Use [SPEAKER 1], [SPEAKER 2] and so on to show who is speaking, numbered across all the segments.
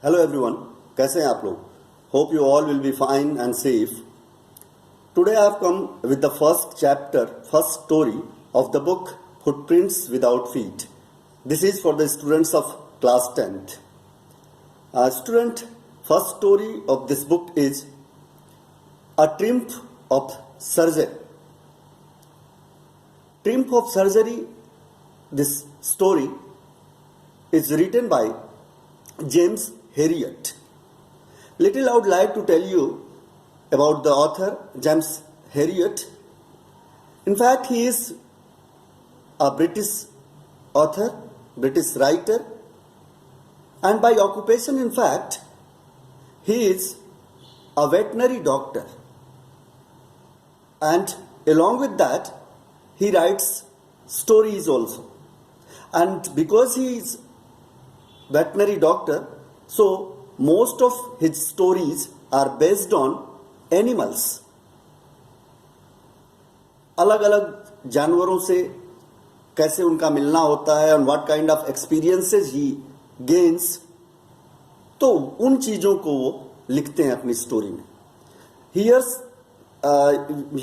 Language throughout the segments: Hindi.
[SPEAKER 1] हेलो एवरीवन, कैसे हैं आप लोग? Hope you all will be fine and safe. Today I have come with the first story of the book footprints without feet. This is for the students of class 10th. Student, first story of this book is A Triumph of Surgery. Triumph of Surgery, this story is written by James Herriot. Little I would like to tell you about the author James Herriot. In fact, he is a British author, British writer, and by occupation, in fact, he is a veterinary doctor. And along with that, he writes stories also. And because he is veterinary doctor, so most of his stories are based on animals. अलग अलग जानवरों से कैसे उनका मिलना होता है and what kind of experiences he gains, तो उन चीज़ों को वो लिखते हैं अपनी स्टोरी में.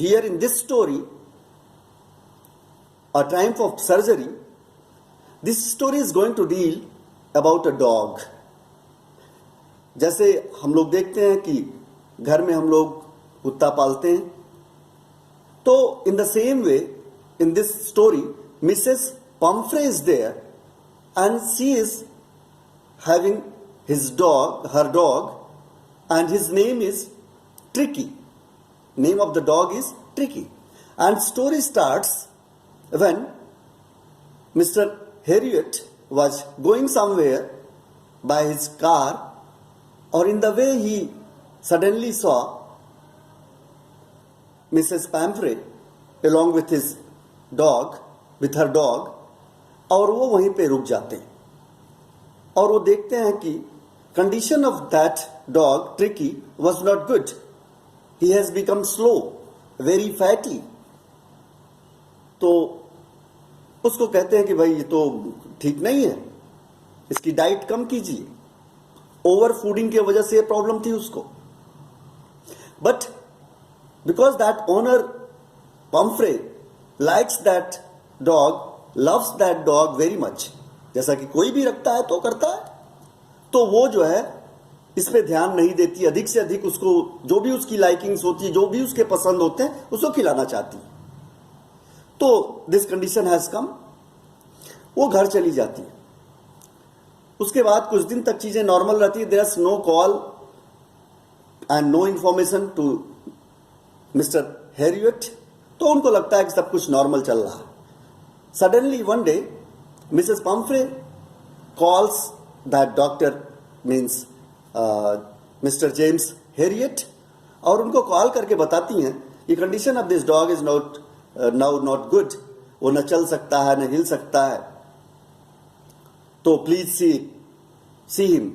[SPEAKER 1] Here in this story, A Triumph of Surgery, this story is going to deal about a dog. जैसे हम लोग देखते हैं कि घर में हम लोग कुत्ता पालते हैं, तो in the same way in this story Mrs Pumphrey is there and she is having her dog, and his name is Tricky. Name of the dog is Tricky. And story starts when Mr. Herriot was going somewhere by his car, or in the way he suddenly saw Mrs. Pamphray along with his dog, with her dog, और वो वहीं पे रुक जाते हैं और वो देखते हैं कि condition of that dog Tricky was not good. He has become slow, very fatty. तो उसको कहते हैं कि भाई ये तो ठीक नहीं है, इसकी डाइट कम कीजिए. ओवर फूडिंग की वजह से ये प्रॉब्लम थी उसको. But because that owner Pomfrey likes that dog, loves that dog very much, जैसा कि कोई भी रखता है तो करता है, तो वो जो है इस पे ध्यान नहीं देती. अधिक से अधिक उसको जो भी उसकी लाइकिंग्स होती है, जो भी उसके पसंद होते हैं, उसको खिलाना चाहती है. तो दिस कंडीशन हैज कम. वो घर चली जाती है. उसके बाद कुछ दिन तक चीजें नॉर्मल रहती है. There is no call and no information to Mr Herriot. तो उनको लगता है कि सब कुछ नॉर्मल चल रहा है. Suddenly one day Mrs Pomfrey calls that doctor, means mister James Harriet, और उनको कॉल करके बताती हैं कि condition of this dog is now not good. वो न चल सकता है, न हिल सकता है, तो प्लीज सी हिम.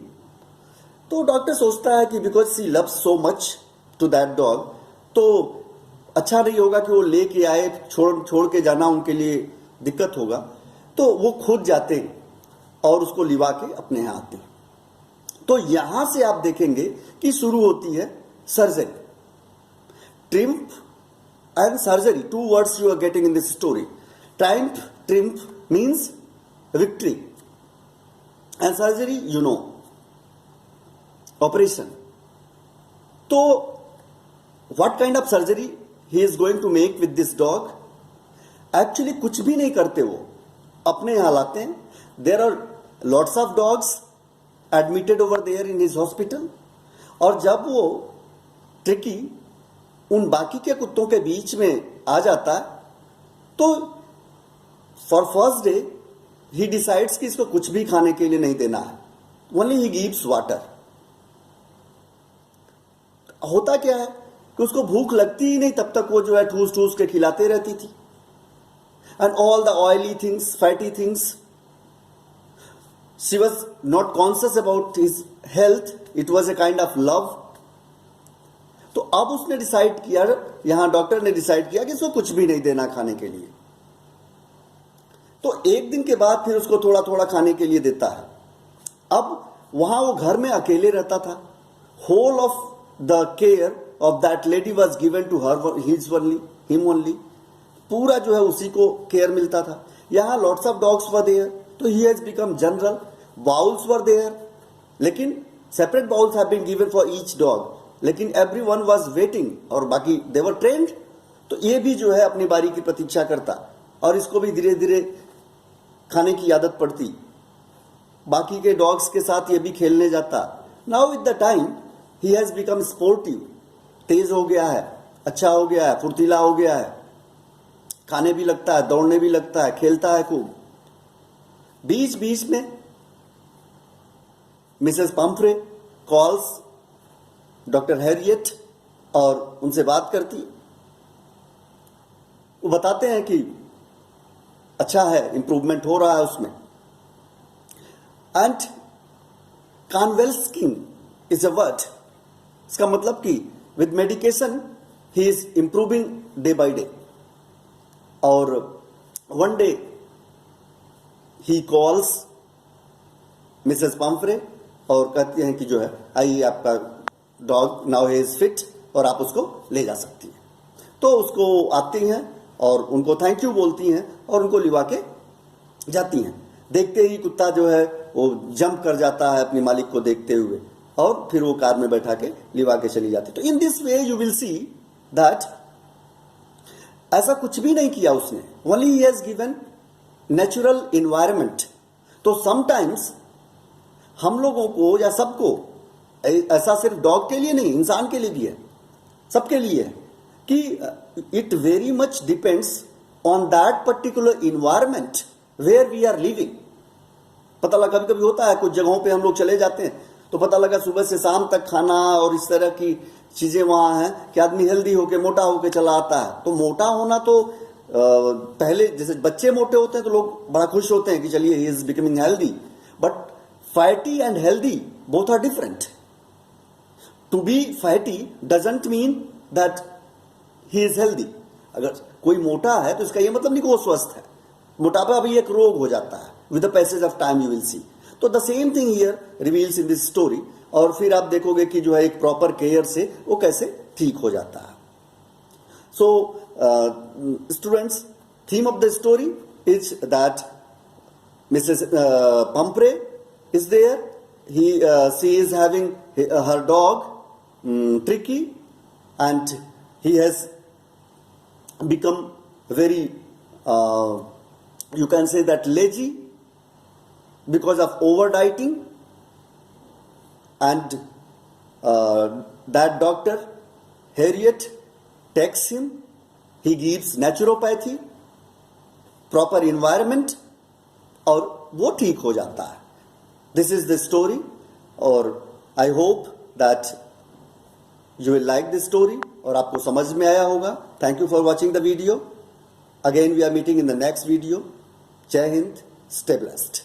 [SPEAKER 1] तो डॉक्टर सोचता है कि because she loves so much to that dog, तो अच्छा नहीं होगा कि वो लेके आए, छोड़ के जाना उनके लिए दिक्कत होगा. तो वो खुद जाते हैं और उसको लिवा के अपने यहाँ आते हैं. तो यहां से आप देखेंगे कि शुरू होती है surgery. Triumph and surgery, two words you are getting in this story. Triumph means victory, and surgery, you know, operation. So what kind of surgery he is going to make with this dog? Actually कुछ भी नहीं करते, वो अपने यहाँ लाते हैं. There are lots of dogs admitted over there in his hospital, और जब वो ट्रिकी उन बाकी के कुत्तों के बीच में आ जाता है, तो for first day he decides कि इसको कुछ भी खाने के लिए नहीं देना है. Only he gives water. होता क्या है कि उसको भूख लगती ही नहीं, तब तक वो जो है ठूस ठूस के खिलाते रहती थी. And all the oily things, fatty things, she was not conscious about his health. It was a kind of love. तो अब उसने डिसाइड किया, यहां डॉक्टर ने डिसाइड किया कि इसको कुछ भी नहीं देना खाने के लिए. तो एक दिन के बाद फिर उसको थोड़ा थोड़ा खाने के लिए देता है. अब वहां वो घर में अकेले रहता था. Whole of the care of that lady was given to her him only. पूरा जो है उसी को केयर मिलता था. यहाँ lots of dogs were there, तो he has become general. Bowls were there, लेकिन separate bowls have been given for each dog, लेकिन एवरीवन वाज वेटिंग, और बाकी दे वर ट्रेन्ड. तो ये भी जो है अपनी बारी की प्रतीक्षा करता, और इसको भी धीरे धीरे खाने की आदत पड़ती. बाकी के डॉग्स के साथ ये भी खेलने जाता. Now with the time he has become sportive. तेज हो गया है, अच्छा हो गया है, फुर्तीला हो गया है, खाने भी लगता है, दौड़ने भी लगता है, खेलता है खूब. बीच बीच में Mrs Pomfrey calls doctor Harriet और उनसे बात करती. वो बताते हैं कि अच्छा है, इंप्रूवमेंट हो रहा है उसमें. And convalescing is a word. इसका मतलब कि with medication he is improving day by day. और one day he calls Mrs Pumphrey और कहती हैं कि जो है आइए, आपका डॉग नाउ इज फिट और आप उसको ले जा सकती हैं. तो उसको आती हैं और उनको थैंक यू बोलती हैं और उनको लिवा के जाती हैं. देखते ही कुत्ता जो है वो जंप कर जाता है अपने मालिक को देखते हुए, और फिर वो कार में बैठा के लिवा के चली जाती. तो in this way you will see that ऐसा कुछ भी नहीं किया उसने, only he has given natural environment. तो समटाइम्स हम लोगों को या सबको, ऐसा सिर्फ डॉग के लिए नहीं, इंसान के लिए भी है, सबके लिए है, कि it very much depends on that particular environment where we are living. पता लगा कभी कभी होता है कुछ जगहों पे हम लोग चले जाते हैं तो पता लगा सुबह से शाम तक खाना और इस तरह की चीजें वहां हैं कि आदमी हेल्दी होके मोटा होके चला आता है. तो मोटा होना तो पहले जैसे बच्चे मोटे होते हैं तो लोग बड़ा खुश होते हैं कि चलिए he is becoming healthy, but fatty and healthy both are different. To be fatty doesn't mean that he is healthy. अगर कोई मोटा है तो इसका यह मतलब नहीं कि वो स्वस्थ है. मोटापा भी एक रोग हो जाता है with the passage of time, you will see. तो the same thing here reveals in this story. और फिर आप देखोगे कि जो है एक प्रॉपर केयर से वो कैसे ठीक हो जाता है. So students, theme of the story is that Mrs Pumphrey is there. She is having her dog Tricky, and he has become very, you can say that, lazy because of over dieting. And that doctor Harriet takes him, he gives naturopathy, proper environment, और वो ठीक हो जाता है. This is the story, और I hope that you will like this story और आपको समझ में आया होगा. Thank you for watching the video. Again we are meeting in the next video. Jai Hind, stay blessed.